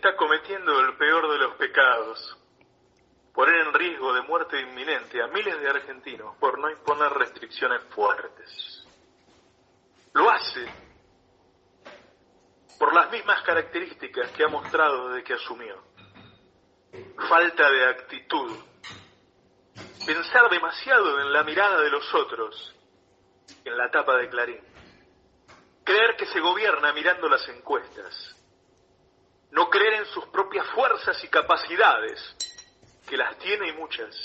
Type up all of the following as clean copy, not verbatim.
está cometiendo el peor de los pecados: poner en riesgo de muerte inminente a miles de argentinos por no imponer restricciones fuertes. Lo hace por las mismas características que ha mostrado desde que asumió: falta de actitud, pensar demasiado en la mirada de los otros, en la tapa de Clarín, creer que se gobierna mirando las encuestas, no creer en sus propias fuerzas y capacidades, que las tiene y muchas.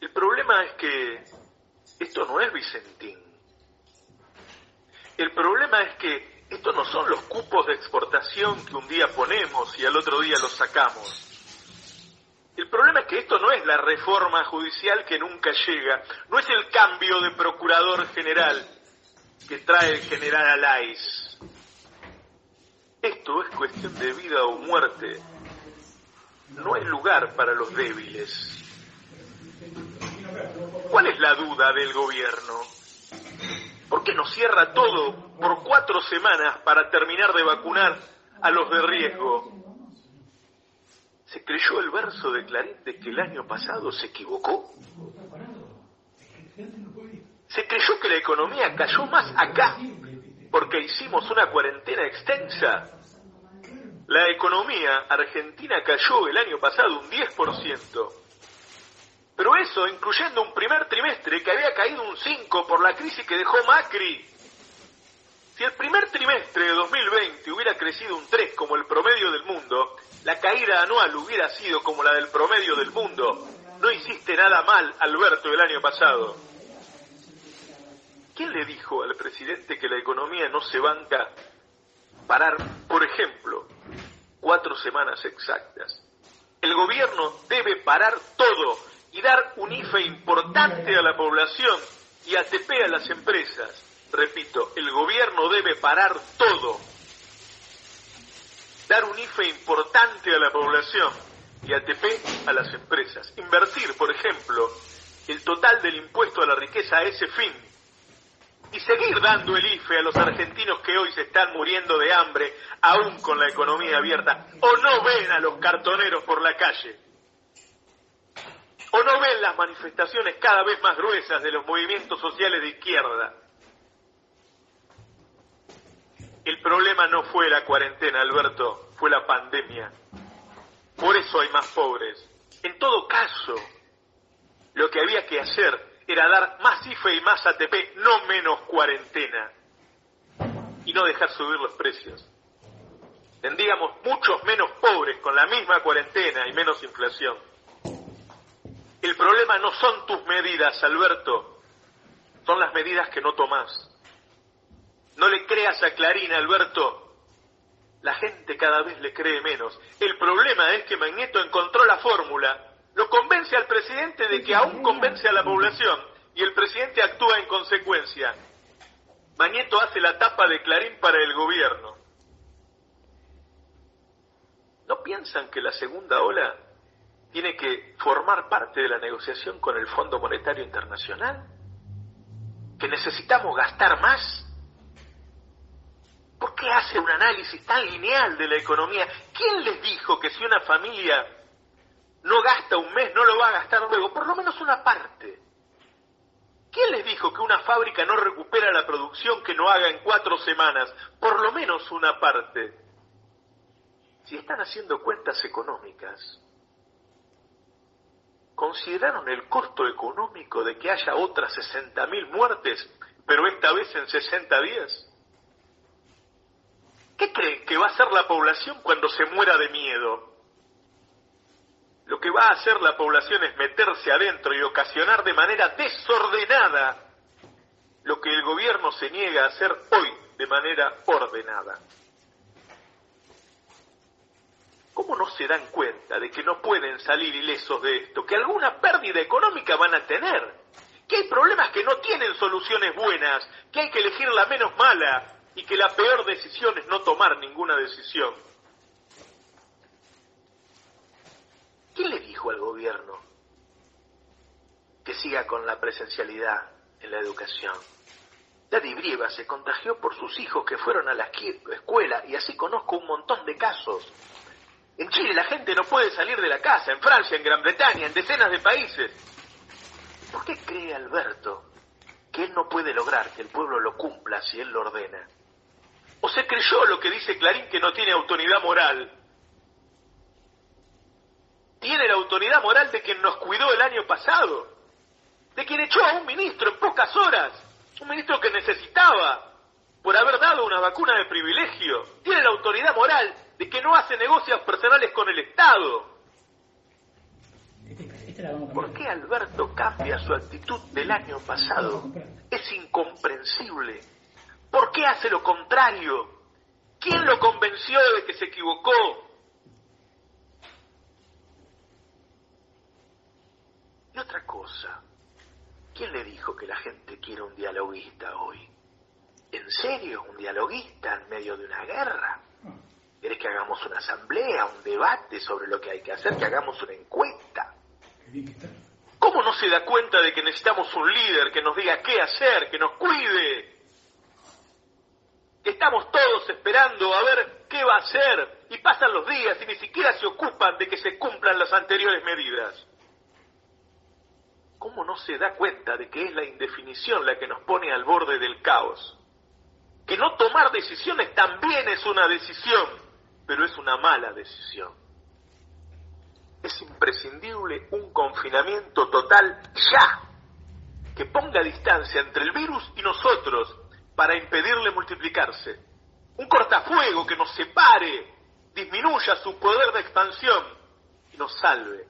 El problema es que esto no es Vicentín. El problema es que estos no son los cupos de exportación que un día ponemos y al otro día los sacamos. El problema es que esto no es la reforma judicial que nunca llega, no es el cambio de procurador general que trae el general Alaiz. Esto es cuestión de vida o muerte. No hay lugar para los débiles. ¿Cuál es la duda del gobierno? ¿Por qué no cierra todo por 4 semanas para terminar de vacunar a los de riesgo? ¿Se creyó el verso de Clarín de que el año pasado se equivocó? ¿Se creyó que la economía cayó más acá porque hicimos una cuarentena extensa? La economía argentina cayó el año pasado un 10%. Pero eso incluyendo un primer trimestre que había caído un 5% por la crisis que dejó Macri. Si el primer trimestre de 2020 hubiera crecido un 3% como el promedio del mundo, la caída anual hubiera sido como la del promedio del mundo. No hiciste nada mal, Alberto, el año pasado. ¿Quién le dijo al presidente que la economía no se banca parar, por ejemplo, 4 semanas exactas? El gobierno debe parar todo y dar un IFE importante a la población y ATP a las empresas. Repito, el gobierno debe parar todo. Dar un IFE importante a la población y ATP a las empresas. Invertir, por ejemplo, el total del impuesto a la riqueza a ese fin. Y seguir dando el IFE a los argentinos que hoy se están muriendo de hambre, aún con la economía abierta. ¿O no ven a los cartoneros por la calle? ¿O no ven las manifestaciones cada vez más gruesas de los movimientos sociales de izquierda? El problema no fue la cuarentena, Alberto, fue la pandemia. Por eso hay más pobres. En todo caso, lo que había que hacer era dar más IFE y más ATP, no menos cuarentena. Y no dejar subir los precios. Tendríamos muchos menos pobres con la misma cuarentena y menos inflación. El problema no son tus medidas, Alberto, son las medidas que no tomás. No le creas a Clarín, Alberto. La gente cada vez le cree menos. El problema es que Magneto encontró la fórmula, lo convence al presidente de que aún convence a la población, y el presidente actúa en consecuencia. Magneto hace la tapa de Clarín para el gobierno. ¿No piensan que la segunda ola tiene que formar parte de la negociación con el Fondo Monetario Internacional? ¿Que necesitamos gastar más? ¿Por qué hace un análisis tan lineal de la economía? ¿Quién les dijo que si una familia no gasta un mes, no lo va a gastar luego? Por lo menos una parte. ¿Quién les dijo que una fábrica no recupera la producción que no haga en 4 semanas? Por lo menos una parte. Si están haciendo cuentas económicas, ¿consideraron el costo económico de que haya otras 60.000 muertes, pero esta vez en 60 días? ¿Qué creen que va a hacer la población cuando se muera de miedo? Lo que va a hacer la población es meterse adentro y ocasionar de manera desordenada lo que el gobierno se niega a hacer hoy de manera ordenada. ¿Cómo no se dan cuenta de que no pueden salir ilesos de esto? Que alguna pérdida económica van a tener. Que hay problemas que no tienen soluciones buenas. Que hay que elegir la menos mala. Y que la peor decisión es no tomar ninguna decisión. ¿Quién le dijo al gobierno que siga con la presencialidad en la educación? Daddy Brieva se contagió por sus hijos que fueron a la escuela, y así conozco un montón de casos. En Chile la gente no puede salir de la casa, en Francia, en Gran Bretaña, en decenas de países. ¿Por qué cree Alberto que él no puede lograr que el pueblo lo cumpla si él lo ordena? ¿O se creyó lo que dice Clarín, que no tiene autoridad moral? Tiene la autoridad moral de quien nos cuidó el año pasado, de quien echó a un ministro en pocas horas, un ministro que necesitaba por haber dado una vacuna de privilegio. Tiene la autoridad moral de que no hace negocios personales con el Estado. ¿Por qué Alberto cambia su actitud del año pasado? Es incomprensible. ¿Por qué hace lo contrario? ¿Quién lo convenció de que se equivocó? Y otra cosa, ¿quién le dijo que la gente quiere un dialoguista hoy? ¿En serio? ¿Un dialoguista en medio de una guerra? ¿Querés que hagamos una asamblea, un debate sobre lo que hay que hacer, que hagamos una encuesta? ¿Cómo no se da cuenta de que necesitamos un líder que nos diga qué hacer, que nos cuide? Que estamos todos esperando a ver qué va a hacer, y pasan los días y ni siquiera se ocupan de que se cumplan las anteriores medidas. ¿Cómo no se da cuenta de que es la indefinición la que nos pone al borde del caos? Que no tomar decisiones también es una decisión, pero es una mala decisión. Es imprescindible un confinamiento total ya, que ponga distancia entre el virus y nosotros para impedirle multiplicarse. Un cortafuego que nos separe, disminuya su poder de expansión y nos salve.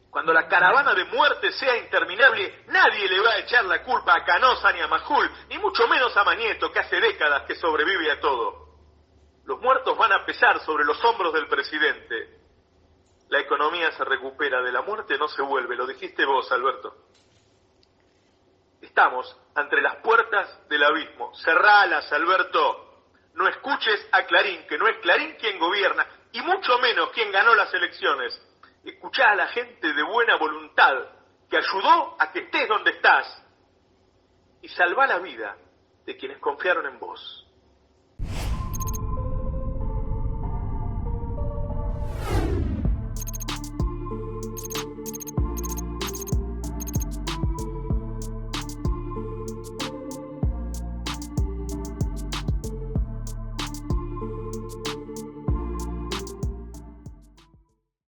Cuando la caravana de muerte sea interminable, nadie le va a echar la culpa a Canosa ni a Majul, ni mucho menos a Mañeto, que hace décadas que sobrevive a todo. Los muertos van a pesar sobre los hombros del presidente. La economía se recupera, de la muerte no se vuelve, lo dijiste vos, Alberto. Estamos ante las puertas del abismo. Cerralas, Alberto. No escuches a Clarín, que no es Clarín quien gobierna, y mucho menos quien ganó las elecciones. Escuchá a la gente de buena voluntad que ayudó a que estés donde estás, y salvá la vida de quienes confiaron en vos.